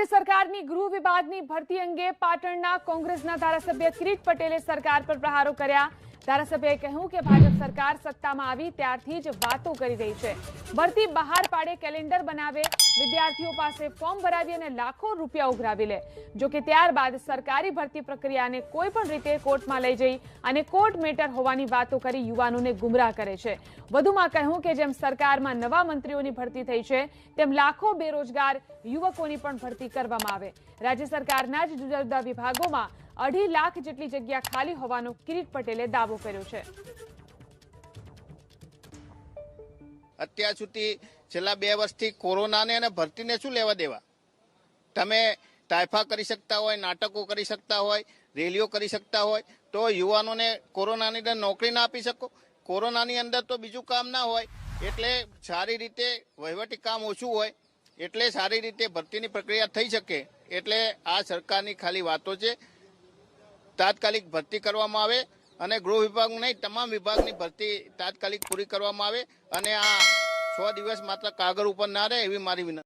રાજ્ય સરકારની ગૃહ વિભાગની ભરતી અંગે પાટણના કોંગ્રેસના ધારાસભ્ય કિરીટ પટેલે સરકાર પર પ્રહારો કર્યા। ધારાસભ્યએ કહ્યું કે ભાજપ સરકાર સત્તામાં આવી ત્યારથી જ વાતો કરી રહી છે। ભરતી બહાર પાડે, કેલેન્ડર બનાવે, વિદ્યાર્થીઓ પાસે ફોર્મ ભરાવી અને લાખો રૂપિયા ઉઘરાવી લે। જો કે ત્યારબાદ સરકારી ભરતી પ્રક્રિયાને કોઈ પણ રીતે કોર્ટમાં લઈ જઈ અને કોર્ટ મેટર હોવાની વાતો કરી યુવાનોને ગુમરાહ કરે છે। વધુમાં કહ્યું કે જેમ સરકારમાં નવા મંત્રીઓની ભરતી થઈ છે તેમ લાખો બેરોજગાર યુવકોની પણ ભરતી કરવામાં આવે। રાજ્ય સરકારના જ જુદા જુદા વિભાગોમાં 2.5 લાખ જેટલી જગ્યા ખાલી હોવાનો કિરીટ પટેલે દાવો કર્યો છે। અત્યાર સુધી છેલ્લા 2 વર્ષથી કોરોનાને અને ભરતીને શું લેવા દેવા? તમે તાયફા કરી શકતા હોય, નાટકો કરી શકતા હોય, રેલીઓ કરી શકતા હોય તો યુવાનોને કોરોનાની અંદર નોકરી ના આપી શકો? કોરોનાની અંદર તો બીજું કામ ના હોય એટલે સારી રીતે વહીવટી કામ ઓછું હોય એટલે સારી રીતે ભરતીની પ્રક્રિયા થઈ શકે। એટલે આ સરકારની ખાલી વાતો છે। તાત્કાલિક ભરતી કરવામાં આવે અને ગૃહ વિભાગ નહીં, તમામ વિભાગની ભરતી તાત્કાલિક પૂરી કરવામાં આવે અને આ 100 દિવસ માત્ર કાગળ ઉપર ના રહે એવી મારી વિનંતી।